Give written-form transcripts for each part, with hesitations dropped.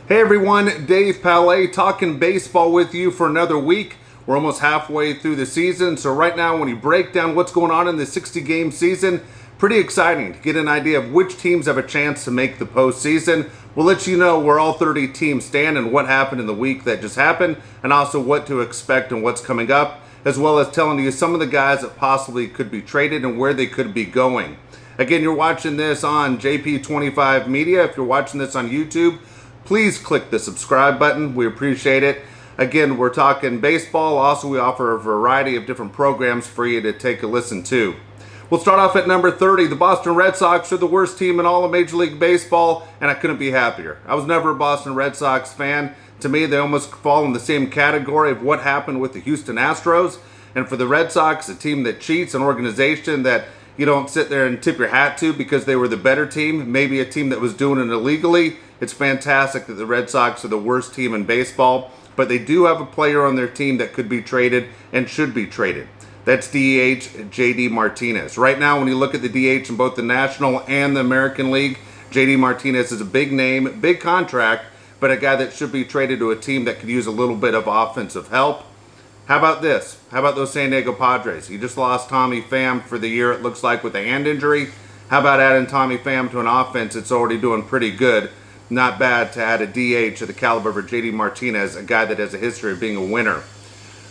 Hey everyone, Dave Palet talking baseball with you for another week. We're almost halfway through the season, so right now when you break down what's going on in the 60-game season, pretty exciting to get an idea of which teams have a chance to make the postseason. We'll let you know where all 30 teams stand and what happened in the week that just happened, and also what to expect and what's coming up, as well as telling you some of the guys that possibly could be traded and where they could be going. Again, you're watching this on JP25 Media. If you're watching this on YouTube, please click the subscribe button. We appreciate it. Again, we're talking baseball. Also, we offer a variety of different programs for you to take a listen to. We'll start off at number 30. The Boston Red Sox are the worst team in all of Major League Baseball, and I couldn't be happier. I was never a Boston Red Sox fan. To me, they almost fall in the same category of what happened with the Houston Astros. And for the Red Sox, a team that cheats, an organization that you don't sit there and tip your hat to because they were the better team, maybe a team that was doing it illegally. It's fantastic that the Red Sox are the worst team in baseball, but they do have a player on their team that could be traded and should be traded. That's DH JD Martinez. Right now, when you look at the DH in both the National and the American League, JD Martinez is a big name, big contract, but a guy that should be traded to a team that could use a little bit of offensive help. How about this? How about those San Diego Padres? You just lost Tommy Pham for the year, it looks like, with a hand injury. How about adding Tommy Pham to an offense that's already doing pretty good? Not bad to add a DH of the caliber of JD Martinez, a guy that has a history of being a winner.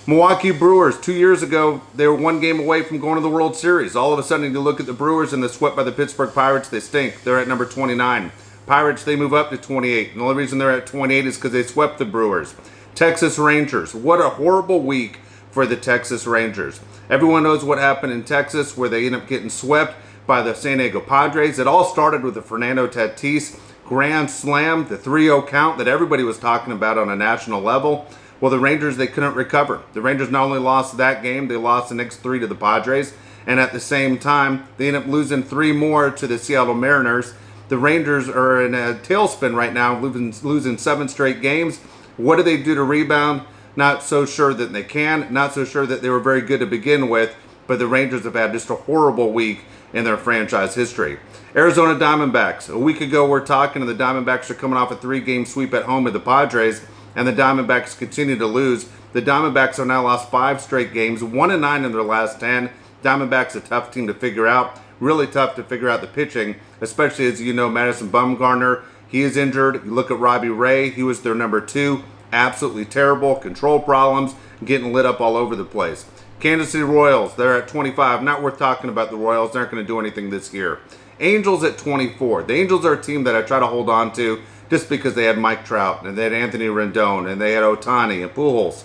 Milwaukee Brewers, 2 years ago, they were one game away from going to the World Series. All of a sudden, you look at the Brewers and they're swept by the Pittsburgh Pirates. They stink. They're at number 29. Pirates, they move up to 28. And the only reason they're at 28 is because they swept the Brewers. Texas Rangers, what a horrible week for the Texas Rangers. Everyone knows what happened in Texas where they end up getting swept by the San Diego Padres. It all started with the Fernando Tatis grand slam, the 3-0 count that everybody was talking about on a national level. Well, the Rangers, they couldn't recover. The Rangers not only lost that game, they lost the next 3 to the Padres. And at the same time, they end up losing 3 more to the Seattle Mariners. The Rangers are in a tailspin right now, losing 7 straight games. What do they do to rebound? Not so sure that they can. Not so sure that they were very good to begin with. But the Rangers have had just a horrible week in their franchise history. Arizona Diamondbacks. A week ago, we're talking, and the Diamondbacks are coming off a 3-game sweep at home of the Padres, and the Diamondbacks continue to lose. The Diamondbacks have now lost 5 straight games, 1-9 in their last 10. Diamondbacks a tough team to figure out. Really tough to figure out the pitching, especially as you know, Madison Bumgarner, he is injured. You look at Robbie Ray, he was their number 2. Absolutely terrible, control problems, getting lit up all over the place. Kansas City Royals, they're at 25. Not worth talking about the Royals. They aren't going to do anything this year. Angels at 24. The Angels are a team that I try to hold on to just because they had Mike Trout and they had Anthony Rendon and they had Ohtani and Pujols.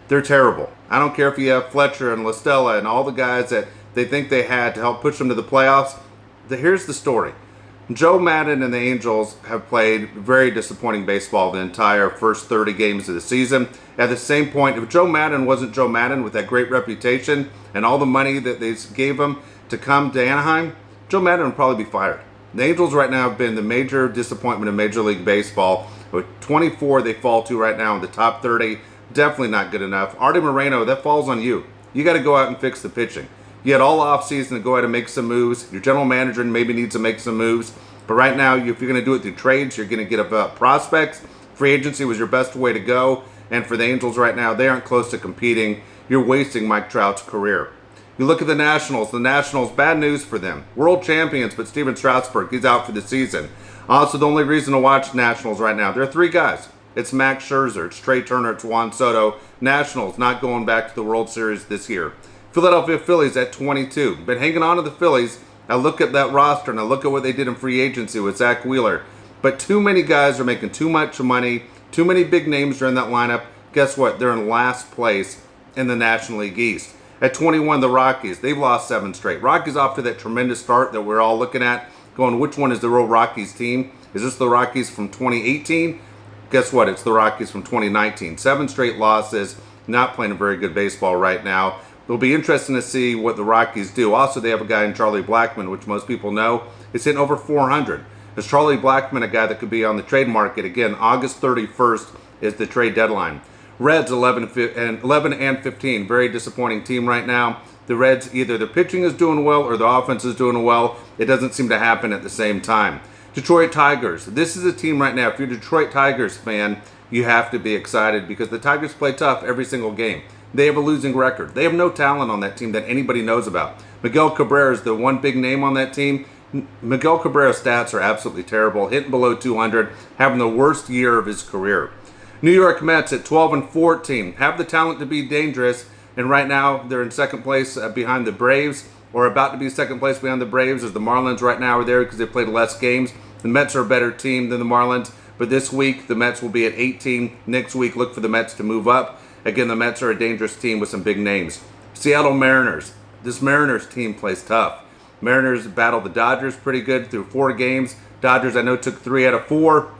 They're terrible. I don't care if you have Fletcher and La Stella and all the guys that they think they had to help push them to the playoffs. Here's the story. Joe Maddon and the Angels have played very disappointing baseball the entire first 30 games of the season. At the same point, if Joe Maddon wasn't Joe Maddon with that great reputation and all the money that they gave him to come to Anaheim, Joe Maddon would probably be fired. The Angels right now have been the major disappointment in Major League Baseball. With 24 they fall to right now in the top 30. Definitely not good enough. Artie Moreno, that falls on you. You got to go out and fix the pitching. You had all offseason to go ahead and make some moves. Your general manager maybe needs to make some moves. But right now, if you're going to do it through trades, you're going to get prospects. Free agency was your best way to go. And for the Angels right now, they aren't close to competing. You're wasting Mike Trout's career. You look at the Nationals. The Nationals, bad news for them. World champions, but Steven Strasburg, he's out for the season. Also, the only reason to watch Nationals right now, there are 3 guys. It's Max Scherzer, it's Trey Turner, it's Juan Soto. Nationals not going back to the World Series this year. Philadelphia Phillies at 22. Been hanging on to the Phillies. I look at that roster and I look at what they did in free agency with Zach Wheeler. But too many guys are making too much money. Too many big names are in that lineup. Guess what? They're in last place in the National League East. At 21, the Rockies. They've lost 7 straight. Rockies off to that tremendous start that we're all looking at. Going, which one is the real Rockies team? Is this the Rockies from 2018? Guess what? It's the Rockies from 2019. 7 straight losses. Not playing a very good baseball right now. It'll be interesting to see what the Rockies do. Also, they have a guy in Charlie Blackmon, which most people know is hitting over 400. Is Charlie Blackmon a guy that could be on the trade market? Again, August 31st is the trade deadline. Reds 11 and 15. Very disappointing team right now. The Reds, either their pitching is doing well or the offense is doing well. It doesn't seem to happen at the same time. Detroit Tigers. This is a team right now. If you're a Detroit Tigers fan, you have to be excited because the Tigers play tough every single game. They have a losing record. They have no talent on that team that anybody knows about. Miguel Cabrera is the one big name on that team. Miguel Cabrera's stats are absolutely terrible, hitting below 200, having the worst year of his career. New York Mets at 12-14 have the talent to be dangerous, and right now they're in second place behind the Braves, or about to be second place behind the Braves, as the Marlins right now are there because they played less games. The Mets are a better team than the Marlins, but this week the Mets will be at 18. Next week, look for the Mets to move up. Again, the Mets are a dangerous team with some big names. Seattle Mariners. This Mariners team plays tough. Mariners battled the Dodgers pretty good through 4 games. Dodgers, I know, took 3 out of 4.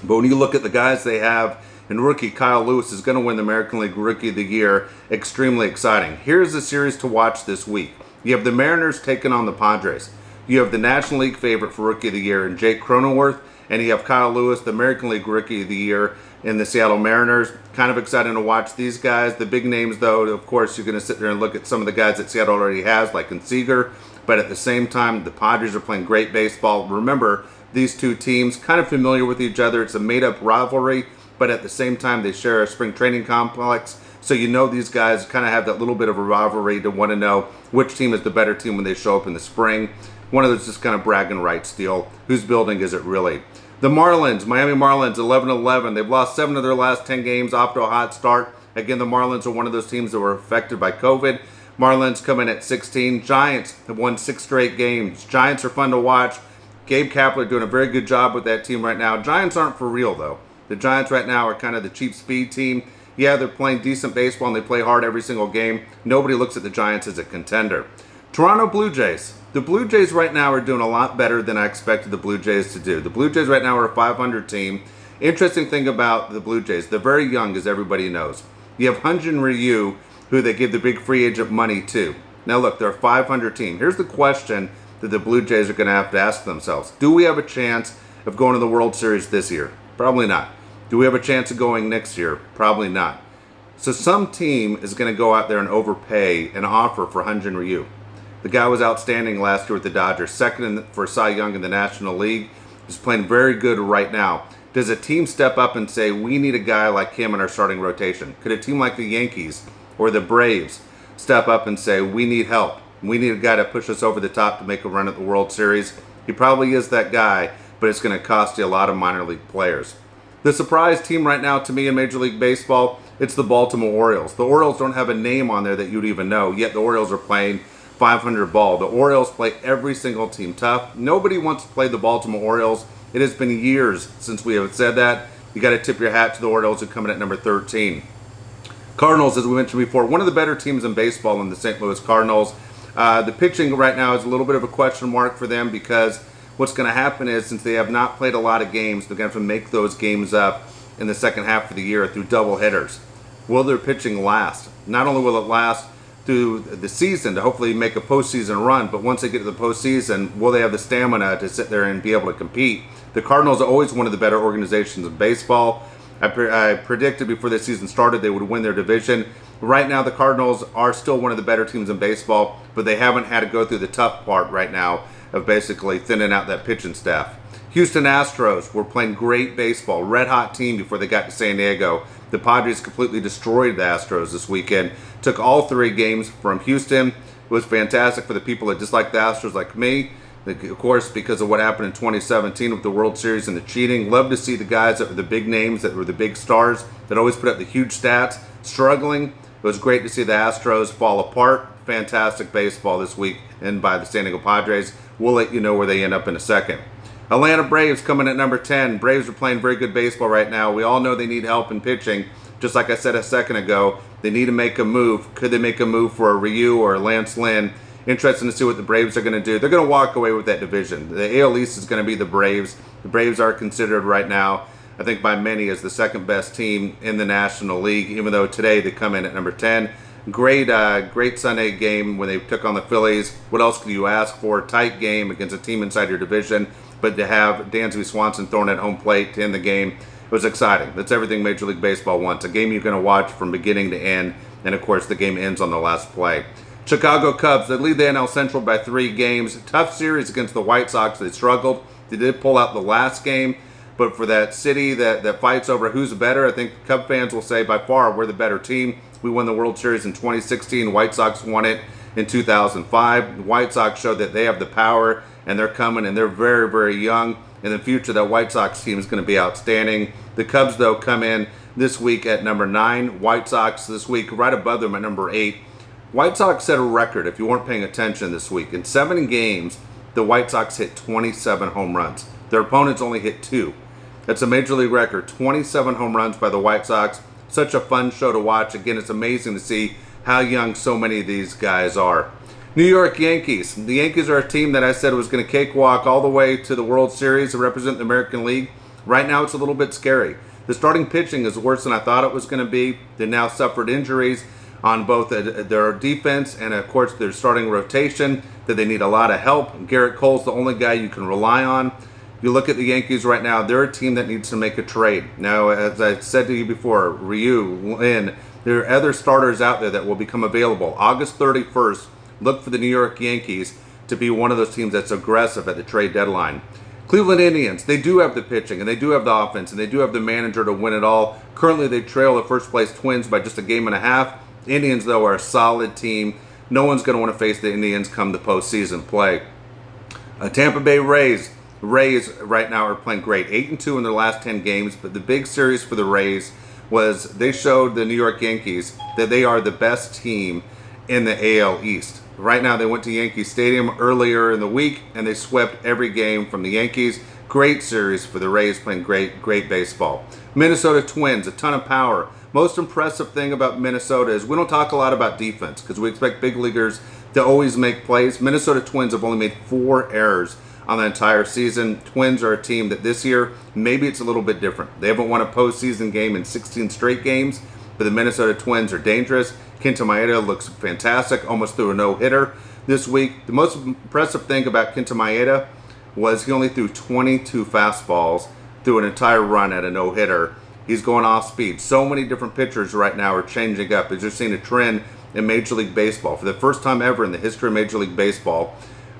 But when you look at the guys they have, and rookie Kyle Lewis is going to win the American League Rookie of the Year, extremely exciting. Here's the series to watch this week. You have the Mariners taking on the Padres. You have the National League favorite for Rookie of the Year in Jake Cronenworth, and you have Kyle Lewis, the American League Rookie of the Year in the Seattle Mariners. Kind of exciting to watch these guys. The big names, though, of course, you're going to sit there and look at some of the guys that Seattle already has, like Seager. But at the same time, the Padres are playing great baseball. Remember, these two teams kind of familiar with each other. It's a made-up rivalry, but at the same time, they share a spring training complex. So you know these guys kind of have that little bit of a rivalry to want to know which team is the better team when they show up in the spring. One of those just kind of bragging rights deal. Whose building is it really? The Marlins, Miami Marlins, 11-11. They've lost 7 of their last 10 games, off to a hot start. Again, the Marlins are one of those teams that were affected by COVID. Marlins come in at 16. Giants have won 6 straight games. Giants are fun to watch. Gabe Kapler doing a very good job with that team right now. Giants aren't for real, though. The Giants right now are kind of the cheap speed team. Yeah, they're playing decent baseball and they play hard every single game. Nobody looks at the Giants as a contender. Toronto Blue Jays. The Blue Jays right now are doing a lot better than I expected the Blue Jays to do. The Blue Jays right now are a 500 team. Interesting thing about the Blue Jays, they're very young, as everybody knows. You have Hyun-Jin Ryu, who they give the big free agent money to. Now look, they're a 500 team. Here's the question that the Blue Jays are going to have to ask themselves. Do we have a chance of going to the World Series this year? Probably not. Do we have a chance of going next year? Probably not. So some team is going to go out there and overpay an offer for Hyun-Jin Ryu. The guy was outstanding last year with the Dodgers, second for Cy Young in the National League. He's playing very good right now. Does a team step up and say, we need a guy like him in our starting rotation? Could a team like the Yankees or the Braves step up and say, we need help? We need a guy to push us over the top to make a run at the World Series? He probably is that guy, but it's going to cost you a lot of minor league players. The surprise team right now to me in Major League Baseball, it's the Baltimore Orioles. The Orioles don't have a name on there that you'd even know, yet the Orioles are playing 500 ball. The Orioles play every single team tough. Nobody wants to play the Baltimore Orioles. It has been years since we have said that. You got to tip your hat to the Orioles, who come in at number 13. Cardinals, as we mentioned before, one of the better teams in baseball in the St. Louis Cardinals. The pitching right now is a little bit of a question mark for them because what's going to happen is, since they have not played a lot of games, they're going to have to make those games up in the second half of the year through double hitters. Will their pitching last? Not only will it last through the season to hopefully make a postseason run, but once they get to the postseason, will they have the stamina to sit there and be able to compete? The Cardinals are always one of the better organizations in baseball. I predicted before the season started they would win their division. Right now, the Cardinals are still one of the better teams in baseball, but they haven't had to go through the tough part right now of basically thinning out that pitching staff. Houston Astros were playing great baseball, red hot team before they got to San Diego. The Padres completely destroyed the Astros this weekend. Took all 3 games from Houston. It was fantastic for the people that dislike the Astros like me. Of course, because of what happened in 2017 with the World Series and the cheating. Love to see the guys that were the big names, that were the big stars, that always put up the huge stats, struggling. It was great to see the Astros fall apart. Fantastic baseball this week and by the San Diego Padres. We'll let you know where they end up in a second. Atlanta Braves coming at number 10. Braves are playing very good baseball right now. We all know they need help in pitching. Just like I said a second ago, they need to make a move. Could they make a move for a Ryu or a Lance Lynn? Interesting to see what the Braves are going to do. They're going to walk away with that division. The AL East is going to be the Braves. The Braves are considered right now, I think by many, as the second best team in the National League, even though today they come in at number 10. Great Sunday game when they took on the Phillies. What else could you ask for? Tight game against a team inside your division. But to have Dansby Swanson thrown at home plate to end the game, it was exciting. That's everything Major League Baseball wants. A game you're going to watch from beginning to end. And, of course, the game ends on the last play. Chicago Cubs, they lead the NL Central by 3 games. Tough series against the White Sox. They struggled. They did pull out the last game, but for that city that fights over who's better, I think Cub fans will say by far we're the better team. We won the World Series in 2016. White Sox won it in 2005. The White Sox showed that they have the power, and they're coming, and they're very, very young. In the future, that White Sox team is going to be outstanding. The Cubs, though, come in this week at number 9. White Sox this week right above them at number 8. White Sox set a record, if you weren't paying attention this week. In 7 games, the White Sox hit 27 home runs. Their opponents only hit 2. That's a major league record, 27 home runs by the White Sox. Such a fun show to watch. Again, it's amazing to see how young so many of these guys are. New York Yankees. The Yankees are a team that I said was going to cakewalk all the way to the World Series and represent the American League. Right now, it's a little bit scary. The starting pitching is worse than I thought it was going to be. They now suffered injuries on both their defense and, of course, their starting rotation, that they need a lot of help. Garrett Cole's the only guy you can rely on. You look at the Yankees right now, they're a team that needs to make a trade. Now, as I said to you before, Ryu, Lin, there are other starters out there that will become available. August 31st, look for the New York Yankees to be one of those teams that's aggressive at the trade deadline. Cleveland Indians, they do have the pitching, and they do have the offense, and they do have the manager to win it all. Currently, they trail the first-place Twins by just a game and a half. Indians, though, are a solid team. No one's going to want to face the Indians come the postseason play. Tampa Bay Rays. Rays right now are playing great. 8-2 in their last 10 games, but the big series for the Rays was they showed the New York Yankees that they are the best team in the AL East. Right now, they went to Yankee Stadium earlier in the week, and they swept every game from the Yankees. Great series for the Rays, playing great baseball. Minnesota Twins, a ton of power. Most impressive thing about Minnesota is we don't talk a lot about defense because we expect big leaguers to always make plays. Minnesota Twins have only made 4 errors on the entire season. Twins are a team that this year, maybe it's a little bit different. They haven't won a postseason game in 16 straight games, but the Minnesota Twins are dangerous. Kenta Maeda looks fantastic, almost threw a no-hitter this week. The most impressive thing about Kenta Maeda was he only threw 22 fastballs through an entire run at a no-hitter. He's going off speed. So many different pitchers right now are changing up. As you're seeing a trend in Major League Baseball. For the first time ever in the history of Major League Baseball,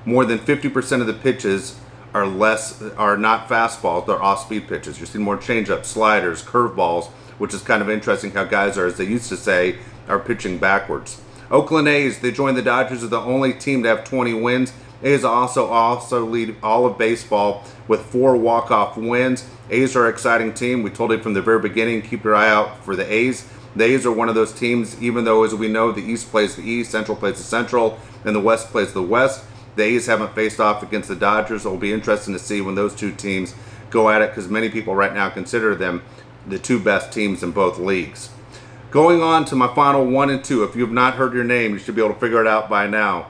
more than 50% of the pitches are not fastballs, they're off-speed pitches. You're seeing more changeups, sliders, curveballs, which is kind of interesting how guys are, as they used to say, are pitching backwards. Oakland A's, they joined the Dodgers as the only team to have 20 wins. A's also lead all of baseball with 4 walk-off wins. A's are an exciting team. We told you from the very beginning, keep your eye out for the A's. The A's are one of those teams, even though, as we know, the East plays the East, Central plays the Central, and the West plays the West. The A's haven't faced off against the Dodgers. It will be interesting to see when those two teams go at it because many people right now consider them the 2 best teams in both leagues. Going on to my final 1 and 2. If you have not heard your name, you should be able to figure it out by now.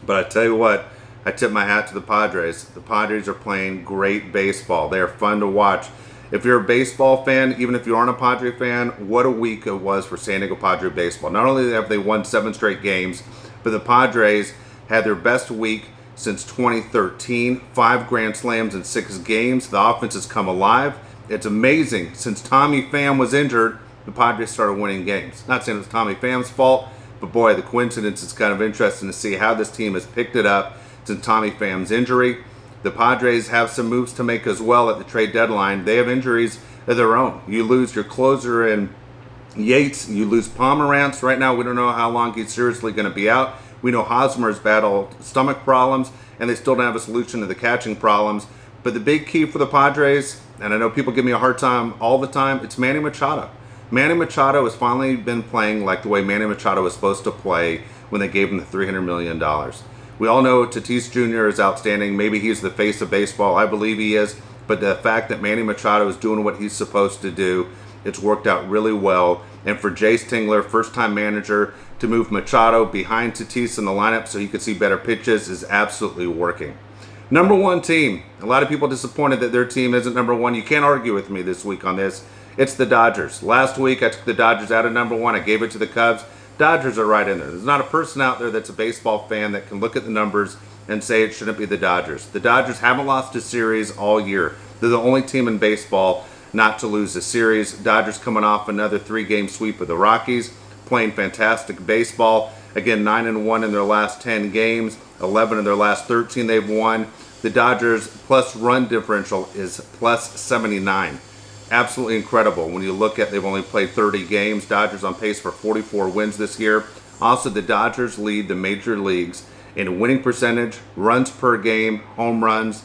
But I tell you what, I tip my hat to the Padres. The Padres are playing great baseball. They are fun to watch. If you're a baseball fan, even if you aren't a Padre fan, what a week it was for San Diego Padre baseball. Not only have they won 7 straight games, but the Padres had their best week since 2013. 5 grand slams in 6 games. The offense has come alive. It's amazing. Since Tommy Pham was injured, the Padres started winning games. Not saying it was Tommy Pham's fault, but boy, the coincidence is kind of interesting to see how this team has picked it up since Tommy Pham's injury. The Padres have some moves to make as well at the trade deadline. They have injuries of their own. You lose your closer in Yates. You lose Pomerantz. Right now, we don't know how long he's seriously going to be out. We know Hosmer's battled stomach problems, and they still don't have a solution to the catching problems. But the big key for the Padres, and I know people give me a hard time all the time, it's Manny Machado. Manny Machado has finally been playing like the way Manny Machado was supposed to play when they gave him the $300 million. We all know Tatis Jr. is outstanding. Maybe he's the face of baseball. I believe he is. But the fact that Manny Machado is doing what he's supposed to do, it's worked out really well. And for Jace Tingler, first-time manager, to move Machado behind Tatis in the lineup so he could see better pitches is absolutely working. Number 1 team. A lot of people disappointed that their team isn't number 1. You can't argue with me this week on this. It's the Dodgers. Last week, I took the Dodgers out of number 1. I gave it to the Cubs. Dodgers are right in there. There's not a person out there that's a baseball fan that can look at the numbers and say it shouldn't be the Dodgers. The Dodgers haven't lost a series all year. They're the only team in baseball not to lose a series. Dodgers coming off another 3-game sweep of the Rockies, playing fantastic baseball. Again, 9-1 in their last 10 games, 11 in their last 13 they've won. The Dodgers plus run differential is plus 79. Absolutely incredible when you look at they've only played 30 games. Dodgers on pace for 44 wins this year. Also, the Dodgers lead the major leagues in winning percentage, runs per game, home runs,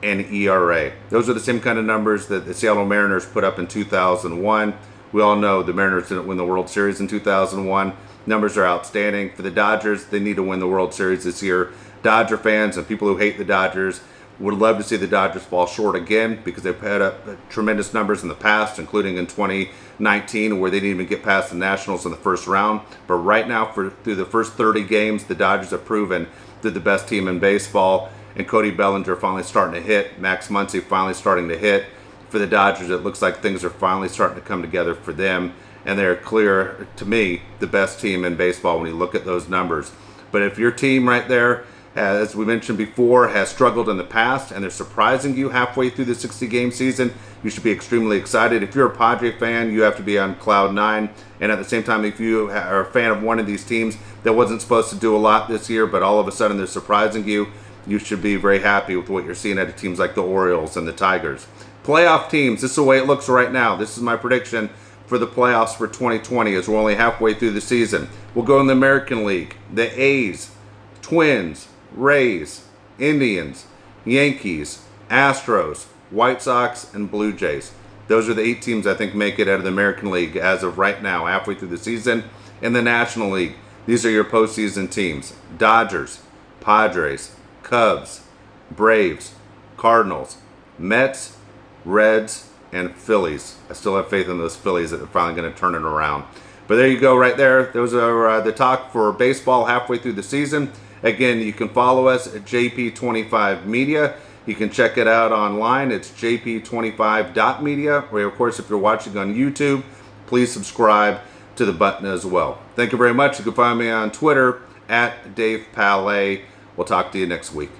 and ERA. Those are the same kind of numbers that the Seattle Mariners put up in 2001. We all know the Mariners didn't win the World Series in 2001. Numbers are outstanding. For the Dodgers, they need to win the World Series this year. Dodger fans and people who hate the Dodgers would love to see the Dodgers fall short again because they've had up tremendous numbers in the past, including in 2019 where they didn't even get past the Nationals in the first round. But right now, through the first 30 games, the Dodgers have proven they're the best team in baseball. And Cody Bellinger finally starting to hit. Max Muncy finally starting to hit. For the Dodgers, it looks like things are finally starting to come together for them. And they're clear, to me, the best team in baseball when you look at those numbers. But if your team right there, as we mentioned before, has struggled in the past and they're surprising you halfway through the 60-game season, you should be extremely excited. If you're a Padre fan, you have to be on cloud nine. And at the same time, if you are a fan of one of these teams that wasn't supposed to do a lot this year, but all of a sudden they're surprising you, you should be very happy with what you're seeing out of teams like the Orioles and the Tigers. Playoff teams, this is the way it looks right now. This is my prediction for the playoffs for 2020 as we're only halfway through the season. We'll go in the American League. The A's, Twins, Rays, Indians, Yankees, Astros, White Sox, and Blue Jays. Those are the 8 teams I think make it out of the American League as of right now, halfway through the season. In the National League, these are your postseason teams. Dodgers, Padres, Cubs, Braves, Cardinals, Mets, Reds, and Phillies. I still have faith in those Phillies that they're finally going to turn it around. But there you go right there. Those are the talk for baseball halfway through the season. Again, you can follow us at JP25 Media. You can check it out online. It's jp25.media. Or, of course, if you're watching on YouTube, please subscribe to the button as well. Thank you very much. You can find me on Twitter at Dave Palet. We'll talk to you next week.